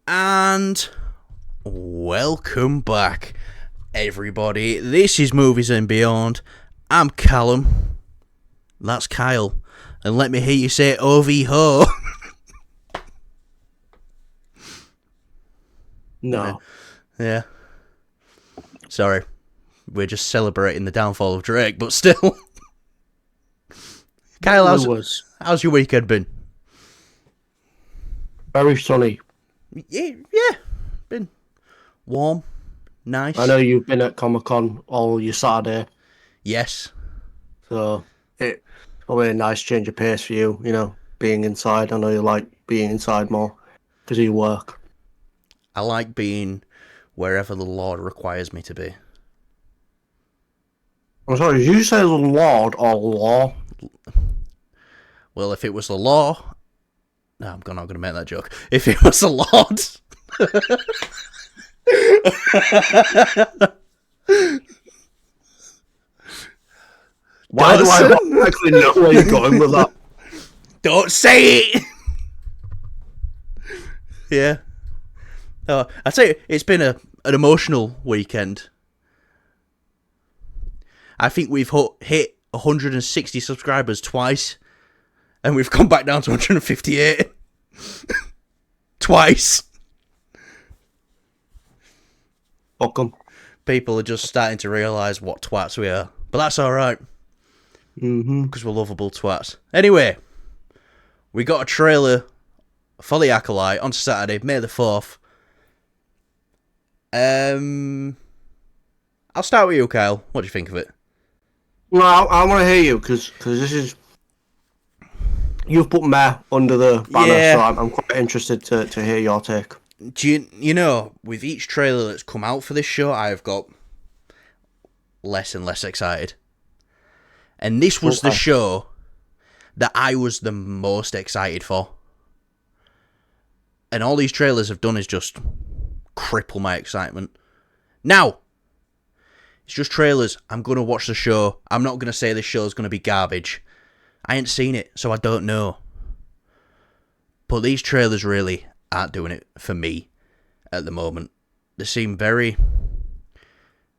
And welcome back, everybody. This is Movies and Beyond. I'm Callum. That's Kyle. And let me hear you say OV-ho. No. Yeah. Sorry. We're just celebrating the downfall of Drake, but still. Kyle, how's your weekend been? Very sunny. Yeah. Been warm, nice. I know you've been at Comic-Con all your Saturday, Yes. so it's probably a nice change of pace for you, being inside. I know you like being inside more because of your work. I like being wherever the Lord requires me to be. I'm sorry, did you say the Lord or law? Well, if it was the law... No, I'm not going to make that joke. If it was the Lord... Why do I not actually know where you're going with that? Don't say it! Yeah. I tell you, it's been an emotional weekend. I think we've hit 160 subscribers twice, and we've come back down to 158. Twice. Fuck 'em. People are just starting to realise what twats we are. But that's alright. Because we're lovable twats. Anyway, we got a trailer for The Acolyte on Saturday, May the 4th. I'll start with you, Kyle. What do you think of it? Well, I want to hear you because this is... You've put me under the banner, so I'm quite interested to hear your take. Do you know, with each trailer that's come out for this show, I've got less and less excited. And this was the show that I was the most excited for. And all these trailers have done is just cripple my excitement. Now, it's just trailers. I'm going to watch the show. I'm not going to say this show's going to be garbage. I ain't seen it, so I don't know. But these trailers really aren't doing it for me at the moment. They seem very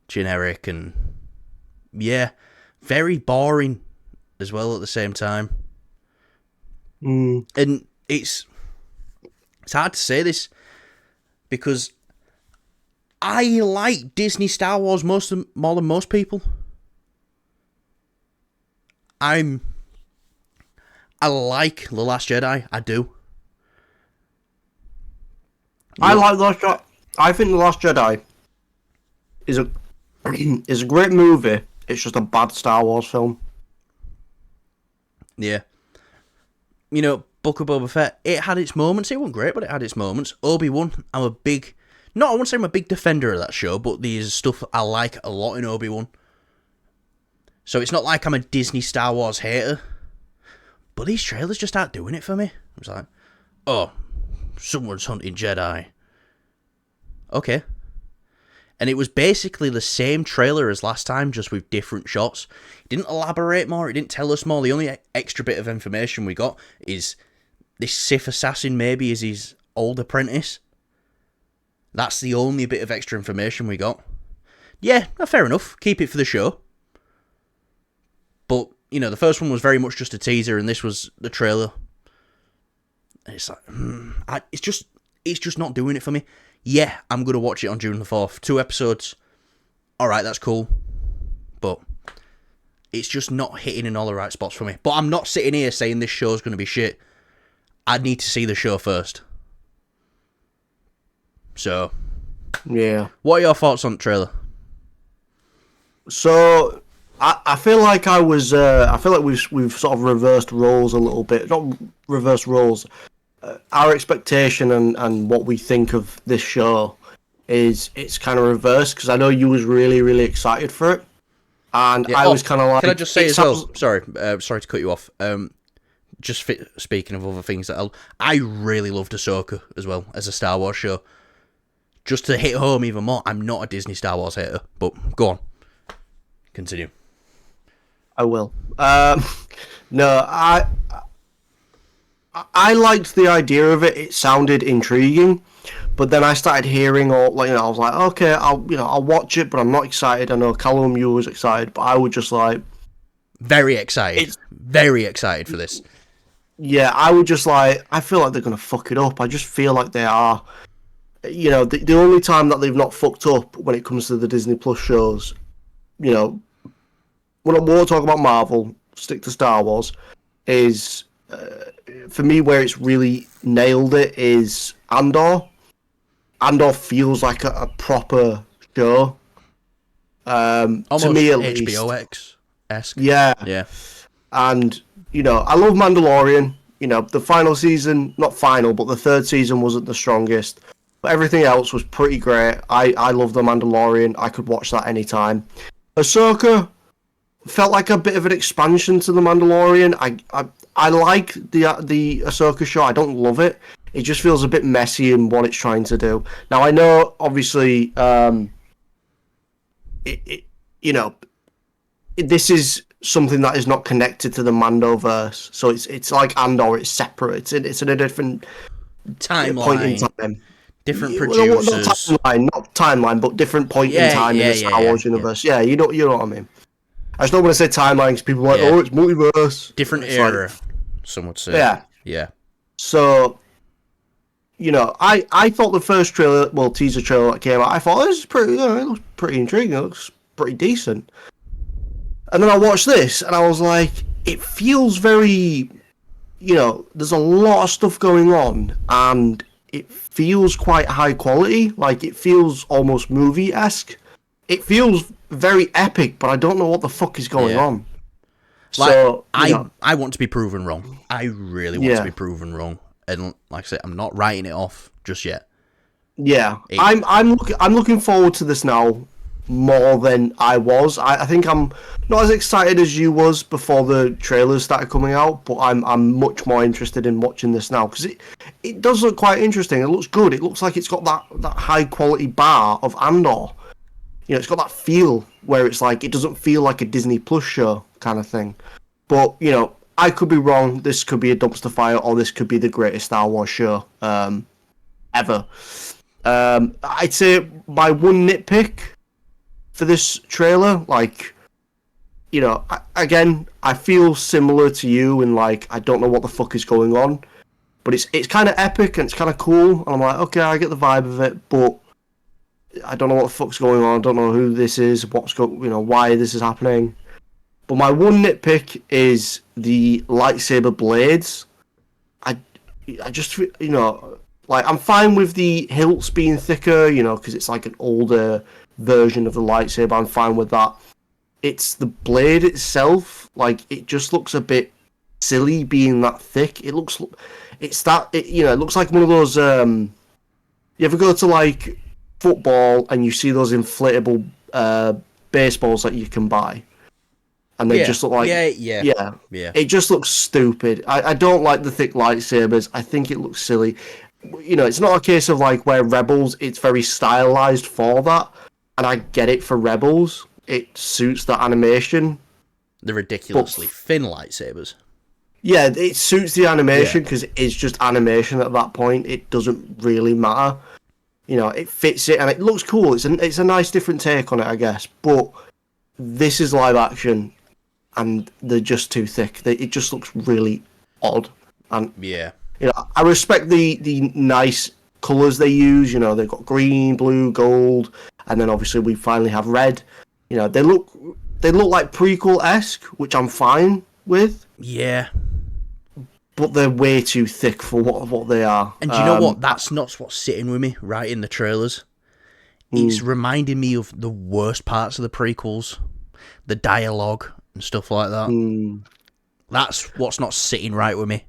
generic and, yeah, very boring as well at the same time. And it's hard to say this because I like Disney Star Wars more than most people. I like The Last Jedi. I do. I like The Last Jedi. I think The Last Jedi is a great movie. It's just a bad Star Wars film. Yeah. You know, Book of Boba Fett, it had its moments. It wasn't great, but it had its moments. Obi-Wan, I wouldn't say I'm a big defender of that show, but there's stuff I like a lot in Obi-Wan. So it's not like I'm a Disney Star Wars hater. But these trailers just aren't doing it for me. I was like, oh, someone's hunting Jedi. Okay. And it was basically the same trailer as last time, just with different shots. It didn't elaborate more, it didn't tell us more. The only extra bit of information we got is this Sith assassin maybe is his old apprentice. That's the only bit of extra information we got. Yeah, fair enough. Keep it for the show. But, you know, the first one was very much just a teaser, and this was the trailer. And it's like, it's just not doing it for me. Yeah, I'm going to watch it on June the 4th. 2 episodes. Alright, that's cool. But it's just not hitting in all the right spots for me. But I'm not sitting here saying this show's going to be shit. I need to see the show first. So, yeah. What are your thoughts on the trailer? So, I feel like we've sort of reversed roles a little bit. Not reversed roles. Our expectation and what we think of this show it's kind of reversed because I know you was really, really excited for it. And yeah, I was kind of like... Can I just say as well... Sorry to cut you off. Speaking of other things, I really loved Ahsoka as well as a Star Wars show. Just to hit home even more, I'm not a Disney Star Wars hater, but go on. Continue. I will. No, I liked the idea of it. It sounded intriguing, But then I started hearing all, like, I was like, okay, I'll watch it, but I'm not excited. I know Callum, you was excited, but I was just like, Very excited. it's Very excited for this. yeah, I would just like, I feel like they're gonna fuck it up. I just feel like they are. The only time that they've not fucked up when it comes to the Disney Plus shows, you know, when I won't talk about Marvel, stick to Star Wars, is for me where it's really nailed it is Andor. Andor feels like a proper show. Almost to me at HBO least. esque. Yeah. Yeah. And, I love Mandalorian. The final season, not final, but the third season wasn't the strongest. But everything else was pretty great. I love the Mandalorian. I could watch that anytime. Ahsoka felt like a bit of an expansion to the Mandalorian. I like the Ahsoka show. I don't love it. It just feels a bit messy in what it's trying to do. Now I know, obviously, this is something that is not connected to the Mandoverse. So it's like Andor. It's separate. It's in a different point in Timeline. time. Different Not producers. timeline, but different point in time in the Star Wars universe. Yeah, you know what I mean. I just don't want to say timeline because people are like, oh, it's multiverse. Different It's era, like, some would say. yeah. Yeah. So, I thought the first teaser trailer that came out, I thought this is pretty, it looks pretty intriguing. It looks pretty decent. And then I watched this, and I was like, it feels very, there's a lot of stuff going on, and it feels quite high quality. Like, it feels almost movie-esque. It feels very epic, but I don't know what the fuck is going on. Like, So, I want to be proven wrong. I really want to be proven wrong. And like I said, I'm not writing it off just yet. Yeah, I'm looking forward to this now more than I was. I think I'm not as excited as you was before the trailers started coming out, but I'm much more interested in watching this now because it does look quite interesting. It looks good. It looks like it's got that high quality bar of Andor. It's got that feel where it's like it doesn't feel like a Disney Plus show kind of thing. But I could be wrong. This could be a dumpster fire, or this could be the greatest Star Wars show ever. I'd say my one nitpick for this trailer, like, again, I feel similar to you in like I don't know what the fuck is going on, but it's kind of epic and it's kind of cool, and I'm like, okay, I get the vibe of it, but I don't know what the fuck's going on. I don't know who this is, why this is happening. But my one nitpick is the lightsaber blades. I just, like, I'm fine with the hilts being thicker, because it's like an older version of the lightsaber. I'm fine with that. It's the blade itself, like, it just looks a bit silly being that thick. It looks like one of those, you ever go to, like, football and you see those inflatable baseballs that you can buy? And they just look like... Yeah. It just looks stupid. I don't like the thick lightsabers. I think it looks silly. It's not a case of, like, where Rebels, it's very stylized for that. And I get it for Rebels. It suits the animation. The ridiculously thin lightsabers. Yeah, it suits the animation because it's just animation at that point. It doesn't really matter. It fits it and it looks cool. It's a nice different take on it, I guess. But this is live action and they're just too thick. It just looks really odd. And I respect the nice colours they use. They've got green, blue, gold, and then obviously we finally have red. They look like prequel-esque, which I'm fine with. Yeah. But they're way too thick for what they are. And do you know what? That's not what's sitting with me right in the trailers. It's reminding me of the worst parts of the prequels, the dialogue and stuff like that. That's what's not sitting right with me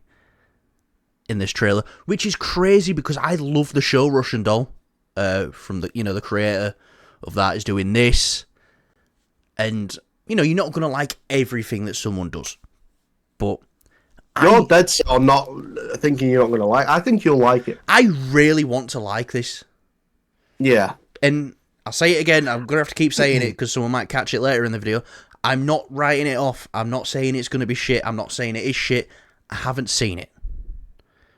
in this trailer, which is crazy because I love the show Russian Doll. From the creator of that is doing this, and you're not gonna like everything that someone does, but you're dead set on not thinking you're not gonna like. I think you'll like it. I really want to like this. Yeah. And I'll say it again, I'm going to have to keep saying it because someone might catch it later in the video. I'm not writing it off. I'm not saying it's going to be shit. I'm not saying it is shit. I haven't seen it.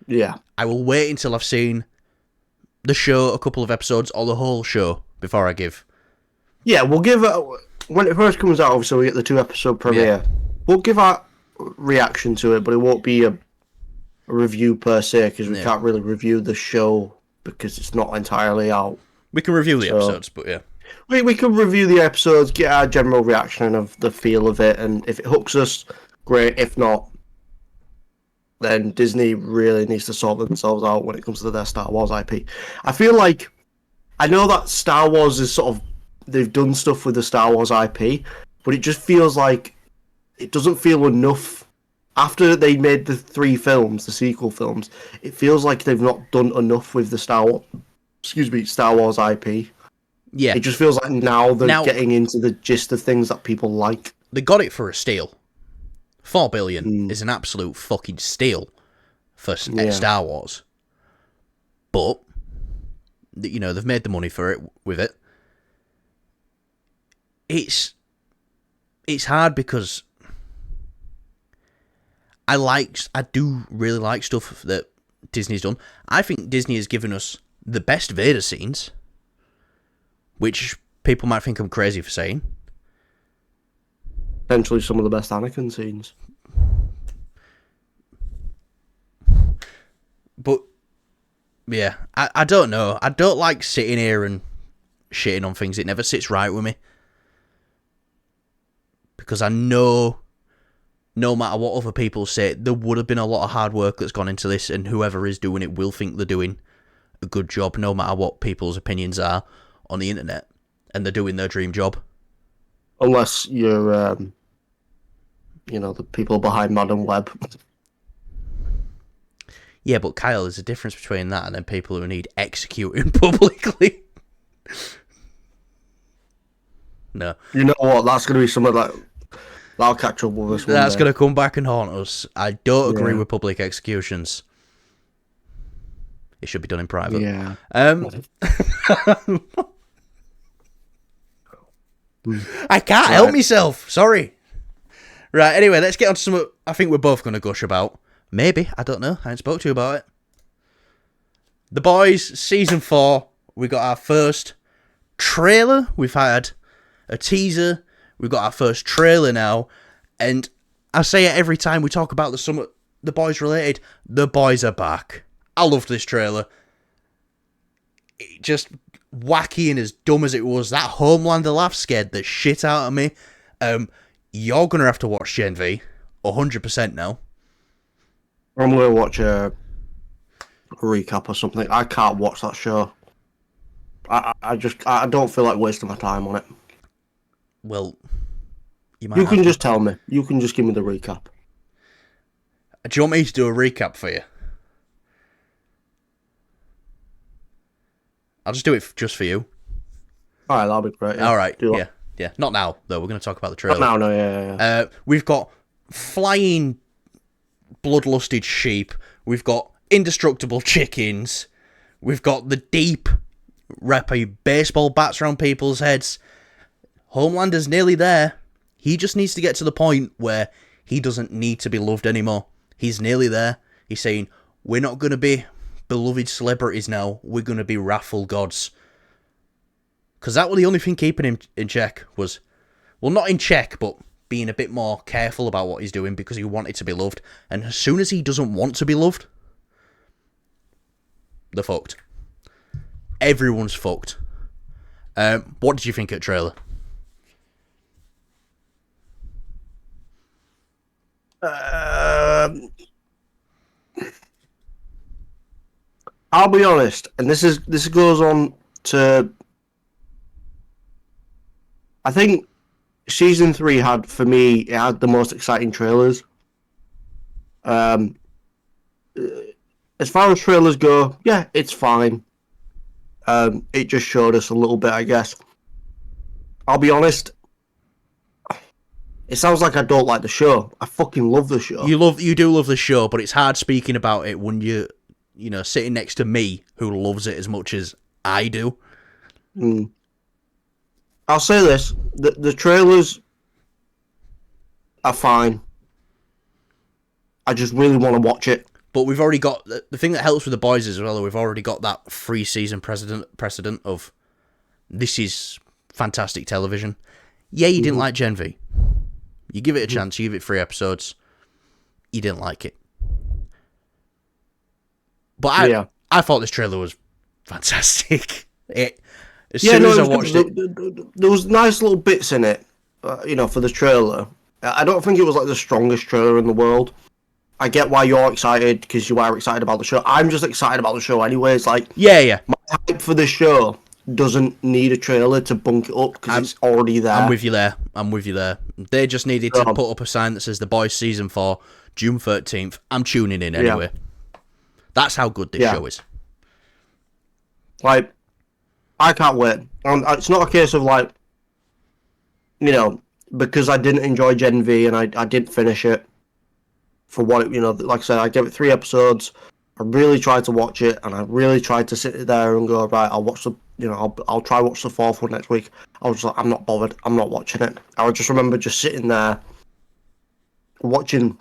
Yeah. I will wait until I've seen the show, a couple of episodes, or the whole show before I give? Yeah, we'll give it when it first comes out. Obviously, we get the 2-episode premiere. Yeah. We'll give our reaction to it, but it won't be a review per se because we can't really review the show because it's not entirely out. We can review the episodes, but yeah. We can review the episodes, get our general reaction of the feel of it, and if it hooks us, great. If not, then Disney really needs to sort themselves out when it comes to their Star Wars IP. I feel like, I know that Star Wars is sort of, they've done stuff with the Star Wars IP, but it just feels like it doesn't feel enough. After they made the 3 films, the sequel films, it feels like they've not done enough with the Star Wars IP. Yeah. It just feels like now they're getting into the gist of things that people like. They got it for a steal. $4 billion is an absolute fucking steal for Star Wars. But, you know, they've made the money for it with it. It's hard because I do really like stuff that Disney's done. I think Disney has given us the best Vader scenes, which people might think I'm crazy for saying. Potentially some of the best Anakin scenes. But, yeah, I don't know. I don't like sitting here and shitting on things. It never sits right with me. Because I know, no matter what other people say, there would have been a lot of hard work that's gone into this, and whoever is doing it will think they're doing a good job, no matter what people's opinions are on the internet, and they're doing their dream job. Unless you're, the people behind Modern Web. Yeah, but Kyle, there's a difference between that and then people who need executing publicly. No. You know what? That's going to be something that'll catch up with us. That's going to come back and haunt us. I don't agree with public executions. It should be done in private. Yeah. I can't help myself. Sorry. Right, anyway, let's get on to something I think we're both going to gush about. Maybe. I don't know. I haven't spoke to you about it. The Boys, Season 4. We got our first trailer. We've had a teaser. We've got our first trailer now. And I say it every time we talk about the Boys related. The Boys are back. I loved this trailer. It just wacky and as dumb as it was. That Homelander laugh scared the shit out of me. You're going to have to watch Gen V. 100% now. I'm going to watch a recap or something. I can't watch that show. I don't feel like wasting my time on it. Well, you can just tell me. You can just give me the recap. Do you want me to do a recap for you? I'll just do it just for you. Alright, that'll be great. Yeah. Alright, yeah. Not now, though. We're going to talk about the trailer. Not now, no, yeah. We've got flying bloodlusted sheep. We've got indestructible chickens. We've got the deep wrapping baseball bats around people's heads. Homelander's nearly there. He just needs to get to the point where he doesn't need to be loved anymore. He's nearly there. He's saying, we're not going to be beloved celebrities now. We're going to be wrathful gods. Because that was the only thing keeping him in check was... Well, not in check, but being a bit more careful about what he's doing because he wanted to be loved. And as soon as he doesn't want to be loved, they're fucked. Everyone's fucked. What did you think of the trailer? I'll be honest, and this goes on to... I think Season 3 had, for me, it had the most exciting trailers. As far as trailers go, yeah, it's fine. It just showed us a little bit, I guess. I'll be honest, it sounds like I don't like the show. I fucking love the show. You do love the show, but it's hard speaking about it when you're, sitting next to me who loves it as much as I do. I'll say this: the trailers are fine. I just really want to watch it. But we've already got the thing that helps with The Boys as well. We've already got that 3-season precedent of this is fantastic television. Yeah, you didn't like Gen V. You give it a chance. You give it 3 episodes. You didn't like it. But I thought this trailer was fantastic. As soon as I watched it, there was nice little bits in it, for the trailer. I don't think it was like the strongest trailer in the world. I get why you're excited because you are excited about the show. I'm just excited about the show anyway. It's like yeah. My hype for this show doesn't need a trailer to bunk it up because it's already there. I'm with you there. They just needed to put up a sign that says The Boys Season 4, June 13th. I'm tuning in anyway. Yeah. That's how good this show is. Like, I can't wait. It's not a case of like, because I didn't enjoy Gen V and I didn't finish it for what it, like I said, I gave it 3 episodes. I really tried to watch it and I really tried to sit there and go, right, I'll watch the, I'll try watch the 4th one next week. I was like, I'm not bothered. I'm not watching it. I just remember just sitting there watching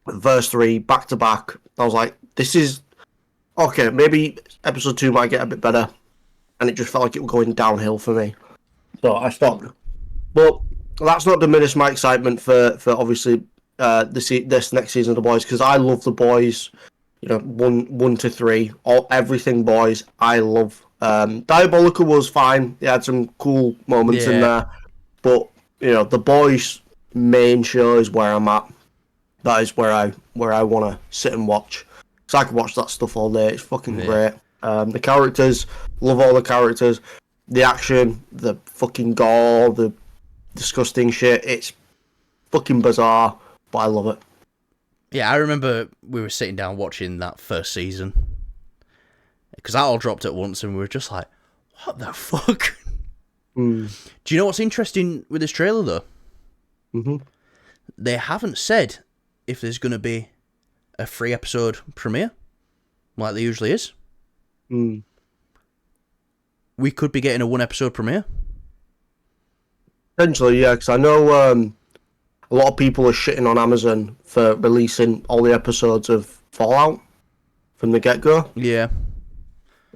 verse 3 back to back. I was like, this is okay. Maybe episode 2 might get a bit better. And it just felt like it was going downhill for me. So I stopped. But that's not diminished my excitement for obviously this next season of The Boys, because I love The Boys, 1 to 3, everything Boys, I love. Diabolical was fine. They had some cool moments in there. But, The Boys main show is where I'm at. That is where I want to sit and watch. So I can watch that stuff all day. It's fucking great. The characters, love all the characters. The action, the fucking gore, the disgusting shit. It's fucking bizarre, but I love it. Yeah, I remember we were sitting down watching that first season. Because that all dropped at once and we were just like, what the fuck? Do you know what's interesting with this trailer, though? Mm-hmm. They haven't said if there's going to be a 3-episode premiere, like there usually is. We could be getting a 1-episode premiere. Potentially, yeah, because I know a lot of people are shitting on Amazon for releasing all the episodes of Fallout from the get-go. Yeah.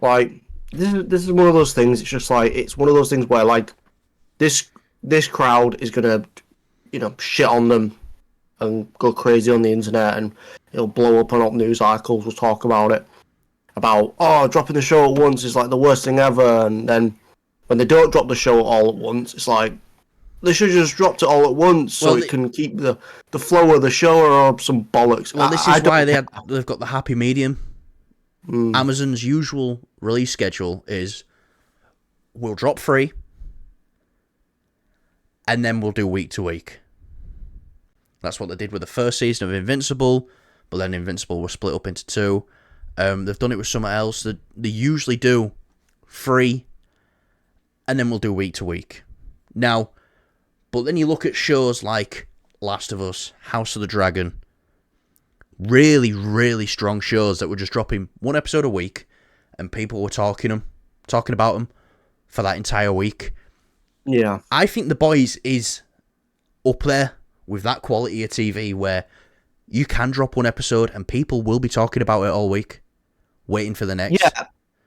Like, this is one of those things, it's just like, it's one of those things where, like, this crowd is going to, shit on them and go crazy on the internet, and it'll blow up on up news articles, will talk about it. About, dropping the show at once is like the worst thing ever, and then when they don't drop the show all at once, it's like they should have just dropped it all at once so it can keep the flow of the show, or some bollocks. Well, this is why they've got the happy medium. Amazon's usual release schedule is we'll drop 3 and then we'll do week to week. That's what they did with the first season of Invincible, but then Invincible was split up into 2. They've done it with something else. They usually do 3, and then we'll do week to week. Now, but then you look at shows like Last of Us, House of the Dragon, really, really strong shows that were just dropping 1 episode a week, and people were talking about them for that entire week. Yeah. I think The Boys is up there with that quality of TV where you can drop 1 episode and people will be talking about it all week, waiting for the next.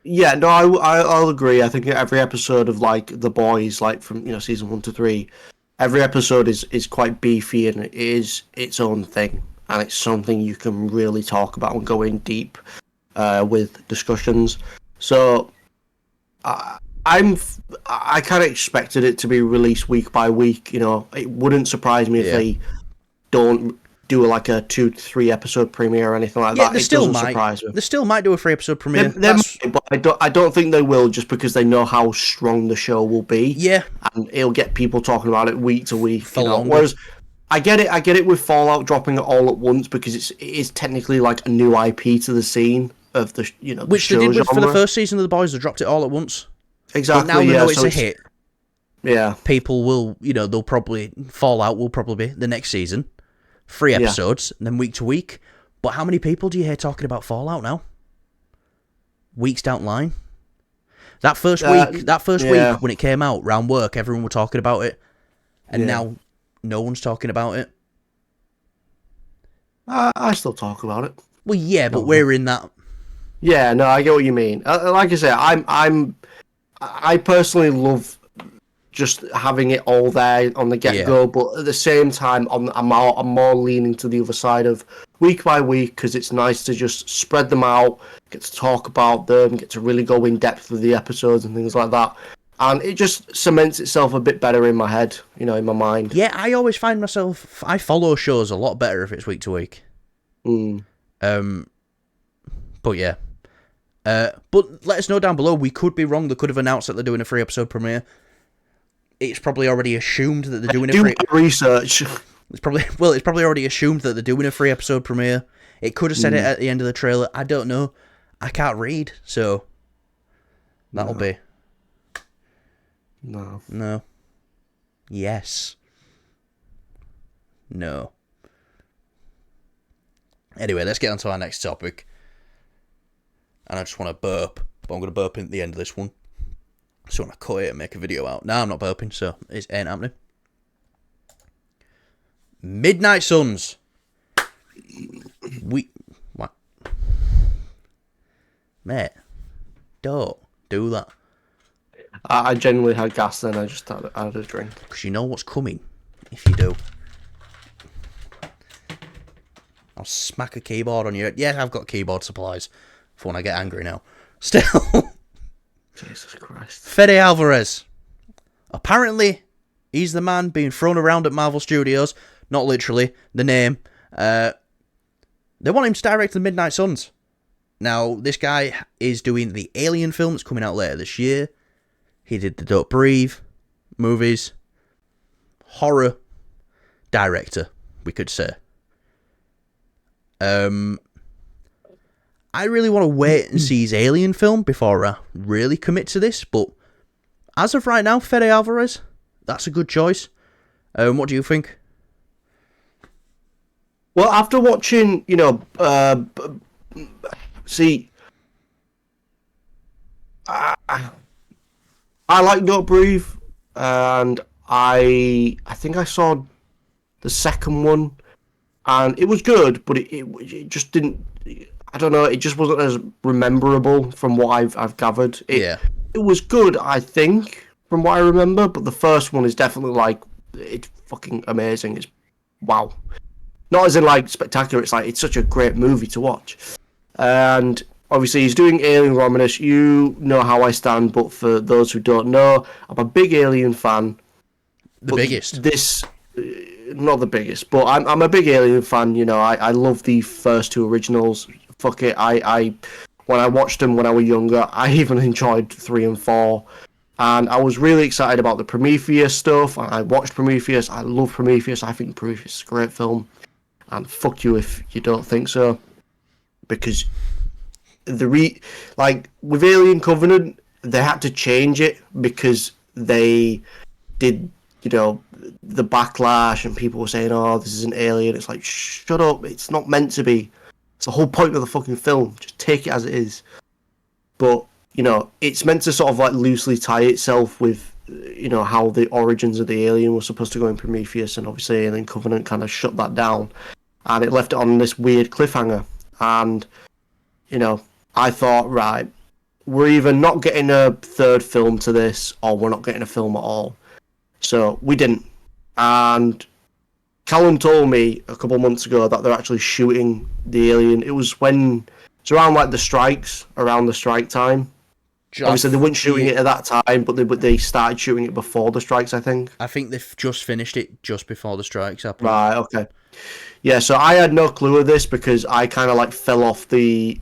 Yeah. No, I'll agree. I think every episode of like The Boys, like from season 1 to 3, every episode is quite beefy and it is its own thing, and it's something you can really talk about and go in deep with discussions. So I kind of expected it to be released week by week. It wouldn't surprise me if they don't do like a 2 to 3 episode premiere or anything like that. They still might do a 3-episode premiere. They might, but I don't think they will, just because they know how strong the show will be. Yeah, and it'll get people talking about it week to week. For longer. Whereas I get it with Fallout dropping it all at once, because it is technically like a new IP to the scene of the which the they did genre. for the first season of The Boys. They dropped it all at once. Exactly. But now they know it's a hit. Yeah. People will, they'll probably Fallout will probably be the next season. 3 episodes, and then week to week. But how many people do you hear talking about Fallout now? Weeks down the line. That first week when it came out, round work, everyone were talking about it. And now no one's talking about it. I still talk about it. Well, yeah, but No. we're in that. Yeah, no, I get what you mean. Like I say, I personally love just having it all there on the get go, but at the same time, I'm more leaning to the other side of week by week because it's nice to just spread them out, get to talk about them, get to really go in depth with the episodes and things like that. And it just cements itself a bit better in my head, in my mind. Yeah, I always find myself, I follow shows a lot better if it's week to week. Mm. But yeah. But let us know down below. We could be wrong. They could have announced that they're doing a 3-episode premiere. It's probably already assumed that they're doing a free research. It's probably already assumed that they're doing a 3-episode premiere. It could have said it at the end of the trailer. I don't know. I can't read, so that'll be no. Yes. No. Anyway, let's get on to our next topic. And I just want to burp, but I'm going to burp at the end of this one. So when I cut it and make a video out. Nah, I'm not burping, so it ain't happening. Midnight Suns. What? Mate, don't do that. I genuinely had gas then, I just had a drink. Because you know what's coming if you do. I'll smack a keyboard on your head. Yeah, I've got keyboard supplies for when I get angry now. Still. Jesus Christ. Fede Alvarez. Apparently, he's the man being thrown around at Marvel Studios. Not literally, the name. They want him to direct the Midnight Suns. Now, this guy is doing the Alien film that's coming out later this year. He did the Don't Breathe movies. Horror director, we could say. I really want to wait and see his Alien film before I really commit to this, but as of right now, Fede Alvarez, that's a good choice. What do you think? Well, after watching, see, I like Don't Breathe, and I think I saw the second one, and it was good, but it just didn't. I don't know. It just wasn't as memorable from what I've gathered. It was good, I think, from what I remember. But the first one is definitely it's fucking amazing. It's wow. Not as in spectacular. It's such a great movie to watch. And obviously he's doing Alien Romulus. You know how I stand, but for those who don't know, I'm a big Alien fan. The biggest. Not the biggest, but I'm a big Alien fan. I love the first two originals. Fuck it, I when I watched them when I was younger, I even enjoyed 3 and 4, and I was really excited about the Prometheus stuff. And I watched Prometheus. I love Prometheus. I think Prometheus is a great film, and fuck you if you don't think so, because with Alien Covenant, they had to change it because they did, the backlash, and people were saying, "Oh, this is an alien." It's like, shut up! It's not meant to be. It's the whole point of the fucking film. Just take it as it is. But it's meant to sort of loosely tie itself with, how the origins of the alien was supposed to go in Prometheus, and obviously Alien Covenant kind of shut that down, and it left it on this weird cliffhanger. And I thought, right, we're either not getting a third film to this, or we're not getting a film at all. So we didn't. And Callum told me a couple of months ago that they're actually shooting the Alien. It was around the strikes, around the strike time. Obviously, they weren't shooting it at that time, but they started shooting it before the strikes, I think. I think they've just finished it just before the strikes happened. Right, okay. Yeah, so I had no clue of this because I kind of fell off with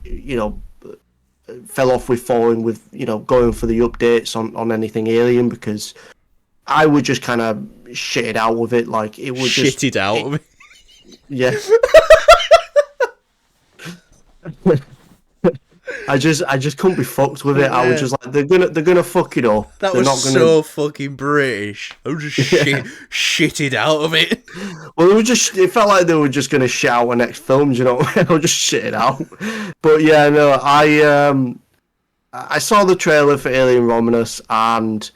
following with, going for the updates on anything Alien, because I would just kind of shit it out with it. It would just... Shit it out of it? Yeah. I just couldn't be fucked with it. Yeah. I was just they're gonna fuck it up. They're was not gonna... so fucking British. I was just shit it out of it. Well, it felt like they were just gonna shit out the next film. Do you know what I mean? I'll just shit it out. But yeah, no, I saw the trailer for Alien Romulus, and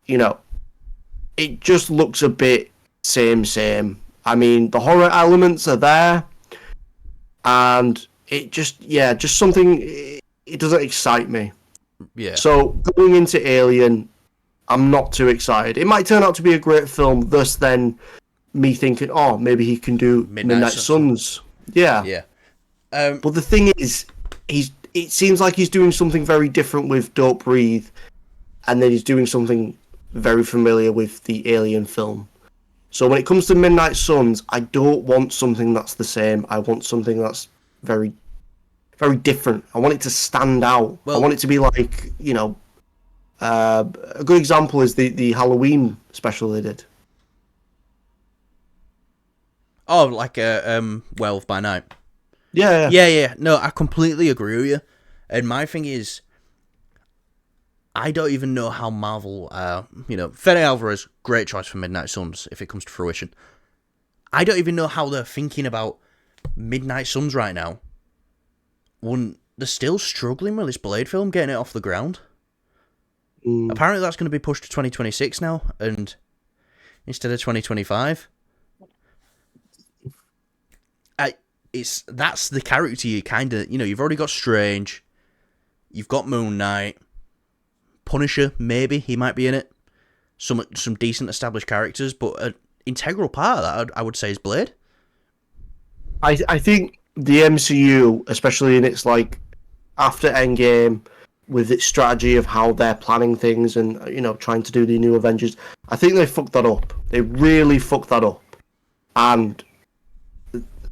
it just looks a bit same. I mean, the horror elements are there, and it just something. It doesn't excite me. Yeah. So going into Alien, I'm not too excited. It might turn out to be a great film. Thus, then me thinking, oh, maybe he can do Midnight Suns. Yeah. Yeah. But the thing is, it seems like he's doing something very different with Don't Breathe, and then he's doing something very familiar with the Alien film. So when it comes to Midnight Suns, I don't want something that's the same. I want something that's very, very different. I want it to stand out. I want it to be like, a good example is the Halloween special they did. Oh, like a Werewolf by Night. Yeah. No, I completely agree with you. And my thing is, I don't even know how Marvel, Fede Alvarez, great choice for Midnight Suns if it comes to fruition. I don't even know how they're thinking about Midnight Suns right now. When they're still struggling with this Blade film, getting it off the ground. Apparently that's going to be pushed to 2026 now, and instead of 2025. That's the character you kind of, you've already got Strange, you've got Moon Knight, Punisher, maybe, he might be in it. Some decent established characters, but an integral part of that, I would say, is Blade. I think the MCU, especially in its, after Endgame, with its strategy of how they're planning things and, trying to do the new Avengers, I think they fucked that up. They really fucked that up. And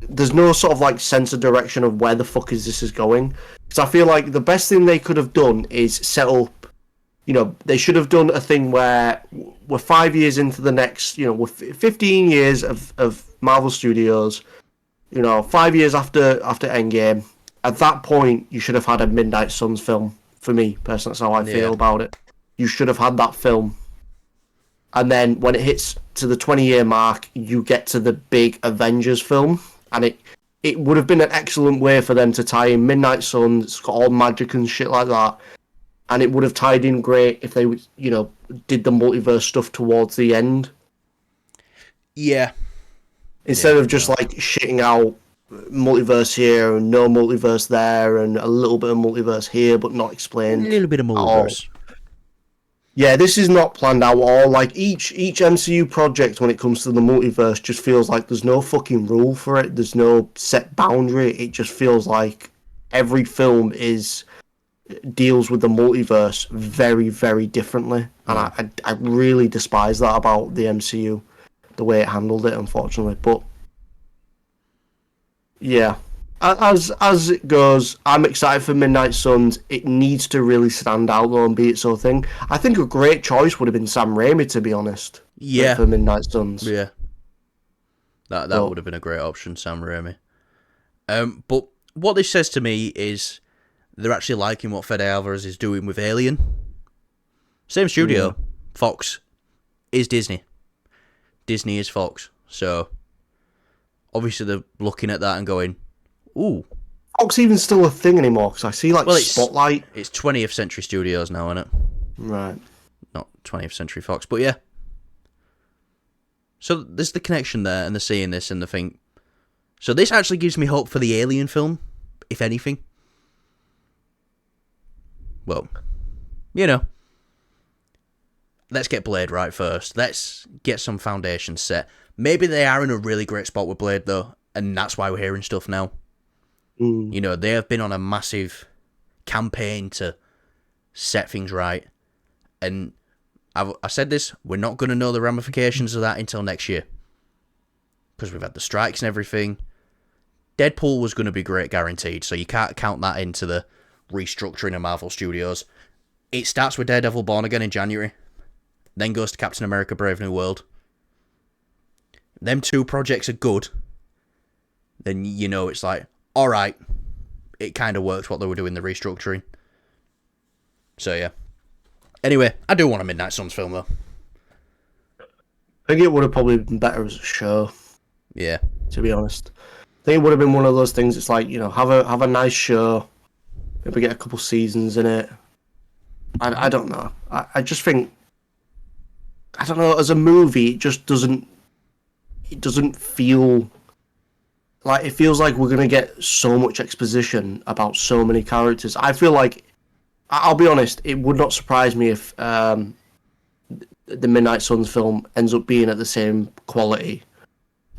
there's no sort of sense of direction of where the fuck this is going. Because I feel like the best thing they could have done is set up, they should have done a thing where we're 5 years into the next, we're 15 years of Marvel Studios, 5 years after Endgame. At that point, you should have had a Midnight Suns film. For me, personally, that's how I feel about it. You should have had that film. And then when it hits to the 20-year mark, you get to the big Avengers film. And it would have been an excellent way for them to tie in Midnight Suns. It's got all magic and shit like that. And it would have tied in great if they, did the multiverse stuff towards the end. Yeah. Instead of just shitting out multiverse here and no multiverse there and a little bit of multiverse here but not explained. A little bit of multiverse. Yeah, this is not planned out at all. Each MCU project when it comes to the multiverse just feels like there's no fucking rule for it. There's no set boundary. It just feels like every film deals with the multiverse very, very differently. And I really despise that about the MCU, the way it handled it, unfortunately. But yeah, as it goes, I'm excited for Midnight Suns. It needs to really stand out though and be its own thing. I think a great choice would have been Sam Raimi, to be honest. Yeah, for Midnight Suns. Yeah, that would have been a great option, Sam Raimi. But what this says to me is they're actually liking what Fede Alvarez is doing with Alien. Same studio, Fox is Disney. Disney is Fox, so obviously they're looking at that and going, ooh. Fox even still a thing anymore? Because I see Spotlight. It's 20th Century Studios now, isn't it? Right. Not 20th Century Fox, but yeah. So there's the connection there, and they're seeing this and they think. So this actually gives me hope for the Alien film, if anything. Well, let's get Blade right first. Let's get some foundations set. Maybe they are in a really great spot with Blade, though, and that's why we're hearing stuff now. They have been on a massive campaign to set things right. And I said this, we're not going to know the ramifications of that until next year. Because we've had the strikes and everything. Deadpool was going to be great, guaranteed, so you can't count that into the restructuring of Marvel Studios. It starts with Daredevil Born Again in January. Then goes to Captain America Brave New World. Them two projects are good. Then it's alright, it kind of works what they were doing, the restructuring. So yeah. Anyway, I do want a Midnight Suns film though. I think it would have probably been better as a show. Yeah. To be honest. I think it would have been one of those things, it's have a nice show. Maybe get a couple seasons in it. I don't know. I just think, I don't know, as a movie, it just doesn't feel like it feels like we're gonna get so much exposition about so many characters. I feel like, I'll be honest, it would not surprise me if the Midnight Suns film ends up being at the same quality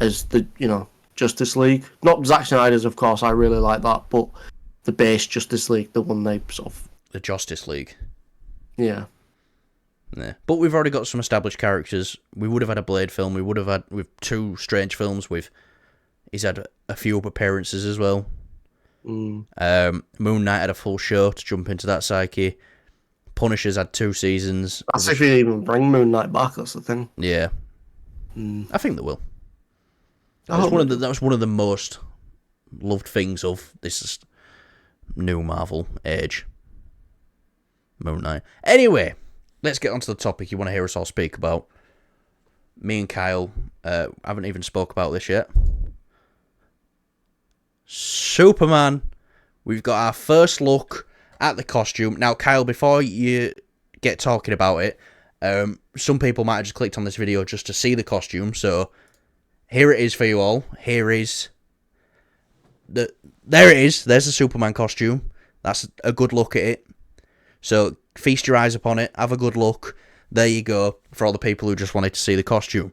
as the Justice League. Not Zack Snyder's, of course. I really like that, but the base Justice League, the one they sort of The Justice League. Yeah. Yeah. But we've already got some established characters. We would have had a Blade film. We would have had with 2 Strange films. He's had a few appearances as well. Moon Knight had a full show to jump into that psyche. Punisher's had 2 seasons. That's if you even bring Moon Knight back. That's the thing. Yeah. I think they will. That was one of the most loved things of this new Marvel age. Moon Knight. Anyway, let's get on to the topic you want to hear us all speak about. Me and Kyle haven't even spoke about this yet. Superman. We've got our first look at the costume. Now, Kyle, before you get talking about it, some people might have just clicked on this video just to see the costume, so here it is for you all. There it is. There's the Superman costume. That's a good look at it. So feast your eyes upon it. Have a good look. There you go. For all the people who just wanted to see the costume.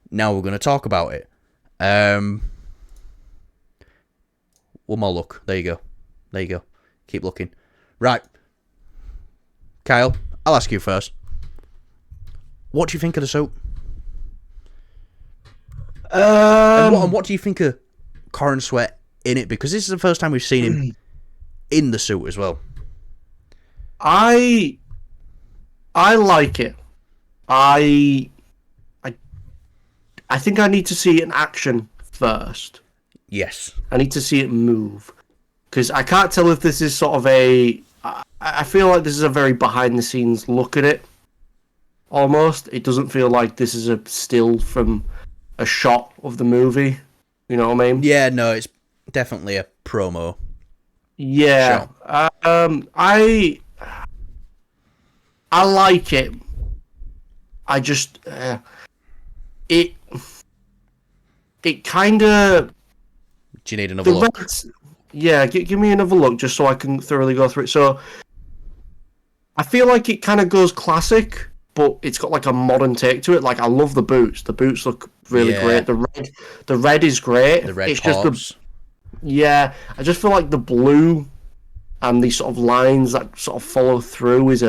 Now we're going to talk about it. One more look. There you go. Keep looking. Right. Kyle, I'll ask you first. What do you think of the suit? And what do you think of Corin Sweat in it? Because this is the first time we've seen him in the suit as well. I like it. I think I need to see it in action first. Yes. I need to see it move. Because I can't tell if this is sort of I feel like this is a very behind-the-scenes look at it. Almost. It doesn't feel like this is a still from a shot of the movie. You know what I mean? Yeah, no, it's definitely a promo. Yeah. I like it. I just it kind of. Do you need another look? Yeah, give me another look just so I can thoroughly go through it. So I feel like it kind of goes classic, but it's got like a modern take to it. Like I love the boots. The boots look really great. The red is great. The red it's pops. I just feel like the blue and these sort of lines that sort of follow through is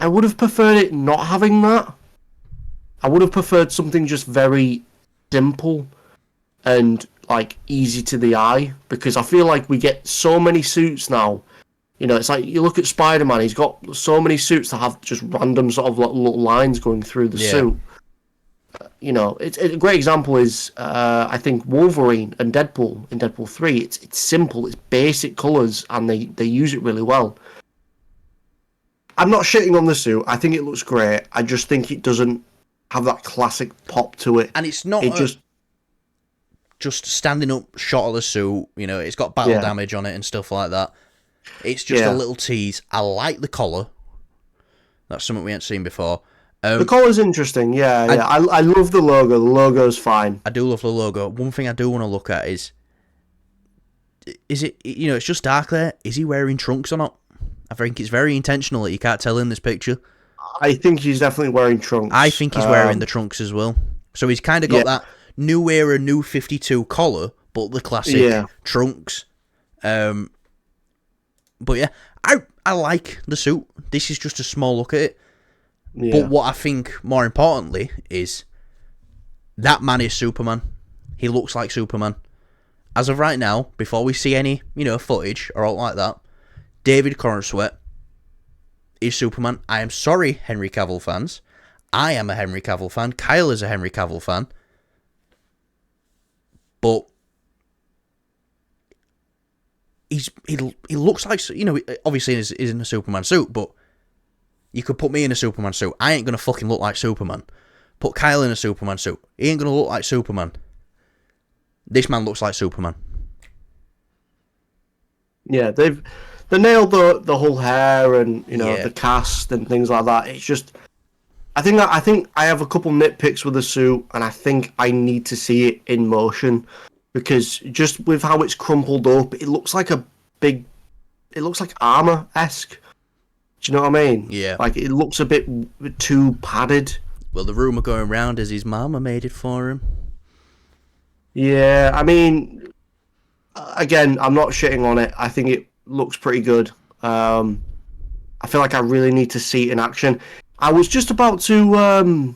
I would have preferred it not having that. I would have preferred something just very simple and like easy to the eye, because I feel like we get so many suits now. You know, it's like you look at Spider-Man, he's got so many suits that have just random sort of little lines going through the suit. You know, it's a great example is I think Wolverine and Deadpool in Deadpool 3. It's simple, it's basic colours, and they use it really well. I'm not shitting on the suit. I think it looks great. I just think it doesn't have that classic pop to it. And it's not just standing up shot of the suit. You know, it's got battle damage on it and stuff like that. It's just a little tease. I like the collar. That's something we ain't seen before. The collar's interesting. I love the logo. The logo's fine. I do love the logo. One thing I do want to look at is it, you know, it's just dark there. Is he wearing trunks or not? I think it's very intentional that you can't tell in this picture. I think he's definitely wearing trunks. I think he's wearing the trunks as well. So he's kind of got that new era, new 52 collar, but the classic trunks. But yeah, I like the suit. This is just a small look at it. Yeah. But what I think more importantly is that man is Superman. He looks like Superman. As of right now, before we see any, footage or all like that, David Corenswet is Superman. I am sorry, Henry Cavill fans. I am a Henry Cavill fan. Kyle is a Henry Cavill fan. But he looks like, obviously he's in a Superman suit, but you could put me in a Superman suit. I ain't going to fucking look like Superman. Put Kyle in a Superman suit. He ain't going to look like Superman. This man looks like Superman. Yeah, they nailed the whole hair and the cast and things like that. It's just, I think I have a couple nitpicks with the suit, and I think I need to see it in motion. because just with how it's crumpled up, it looks like armor-esque. Do you know what I mean? Yeah. Like, it looks a bit too padded. Well, the rumour going around is his mama made it for him. Yeah, I mean, again, I'm not shitting on it. I think it looks pretty good. I feel like I really need to see it in action. I was just about to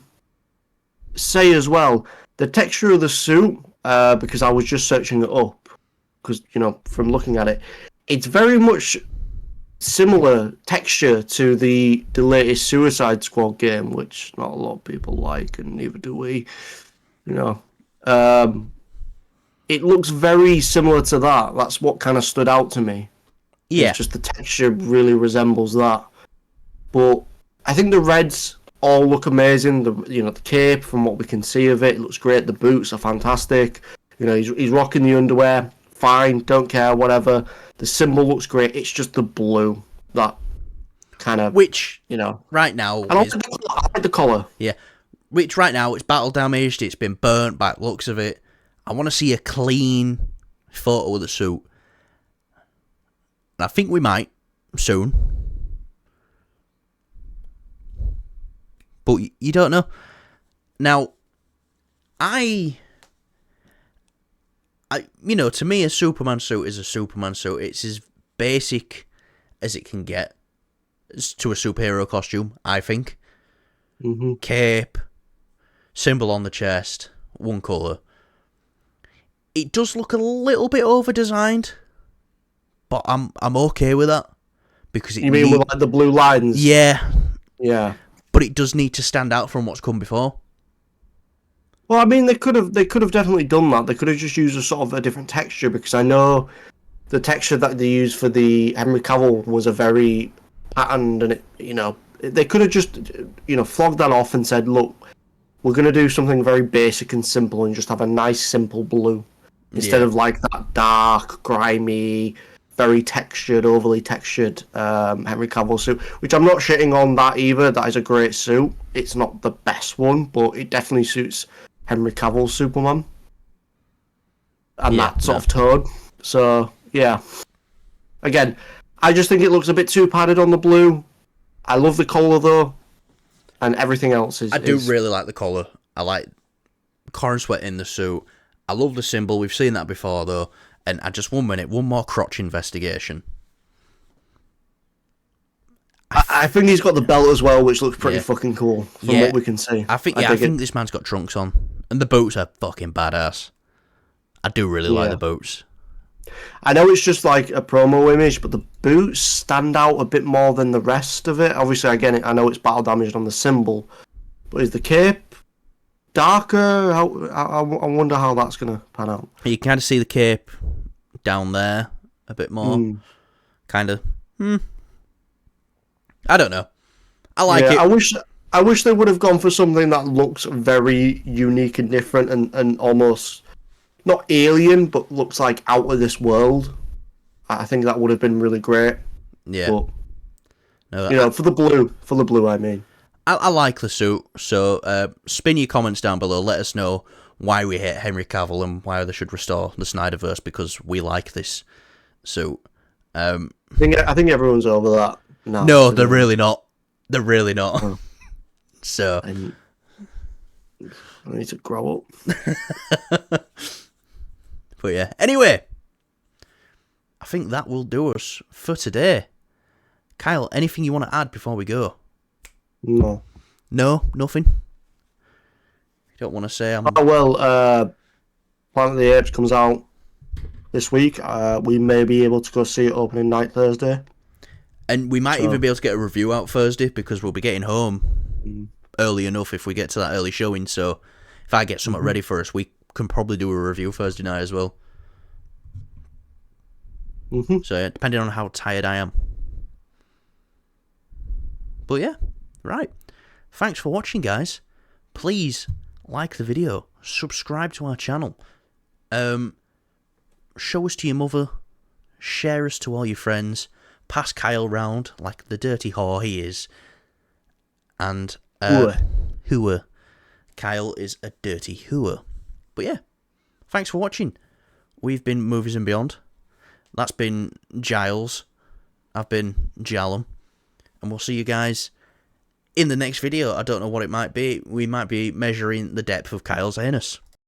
say as well, the texture of the suit, because I was just searching it up, because, from looking at it, it's very much similar texture to the latest Suicide Squad game, which not a lot of people like, and neither do we. It looks very similar to that. That's what kind of stood out to me. Yeah. It's just the texture really resembles that. But I think the reds all look amazing. The cape, from what we can see of it looks great. The boots are fantastic. He's rocking the underwear. Fine, don't care, whatever. The symbol looks great. It's just the blue that kind of, Which, right now, and I like the collar. Yeah. Which right now, it's battle damaged. It's been burnt by the looks of it. I want to see a clean photo of the suit. And I think we might soon. But you don't know. Now, to me, a Superman suit is a Superman suit. It's as basic as it can get to a superhero costume, I think. Mm-hmm. Cape, symbol on the chest, one colour. It does look a little bit over-designed, but I'm okay with that. Because You mean with like the blue lines? Yeah. Yeah. But it does need to stand out from what's come before. Well, I mean, they could have definitely done that. They could have just used a sort of a different texture, because I know the texture that they used for the Henry Cavill was a very patterned, and they could have just flogged that off and said, look, we're going to do something very basic and simple and just have a nice simple blue instead of like that dark, grimy, very textured, overly textured Henry Cavill suit, which I'm not shitting on that either. That is a great suit. It's not the best one, but it definitely suits Henry Cavill's Superman and that sort of tone. So, yeah. Again, I just think it looks a bit too padded on the blue. I love the collar, though, and everything else is... I do really like the collar. I like Corn Sweat in the suit. I love the symbol. We've seen that before, though. And I just, one more crotch investigation. I think he's got the belt as well, which looks pretty fucking cool from what we can see. I think this man's got trunks on. And the boots are fucking badass. I do really like the boots. I know it's just like a promo image, but the boots stand out a bit more than the rest of it. Obviously, again, I know it's battle damaged on the symbol, but is the cape darker? I wonder how that's going to pan out. You kind of see the cape down there a bit more. Kind of. I don't know. I like it. I wish they would have gone for something that looks very unique and different and almost not alien, but looks like out of this world. I think that would have been really great. Yeah. But, for the blue, I mean. I like the suit, so spin your comments down below. Let us know why we hate Henry Cavill and why they should restore the Snyderverse, because we like this suit. I think everyone's over that. No, they're really not. They're really not. Oh. So I need to grow up. But yeah. Anyway, I think that will do us for today. Kyle, anything you want to add before we go? No. No? Nothing? You don't want to say? Oh, well, Planet of the Apes comes out this week. We may be able to go see it opening night Thursday. And we might even be able to get a review out Thursday, because we'll be getting home early enough if we get to that early showing. So if I get something ready for us, we can probably do a review Thursday night as well. So yeah, depending on how tired I am. But yeah, right. Thanks for watching, guys. Please like the video, subscribe to our channel, show us to your mother, share us to all your friends, pass Kyle round like the dirty whore he is, and hooer. Kyle is a dirty hooer. But yeah, thanks for watching. we've been Movies and Beyond. That's been Giles. I've been Jalum. And we'll see you guys in the next video. I don't know what it might be. We might be measuring the depth of Kyle's anus.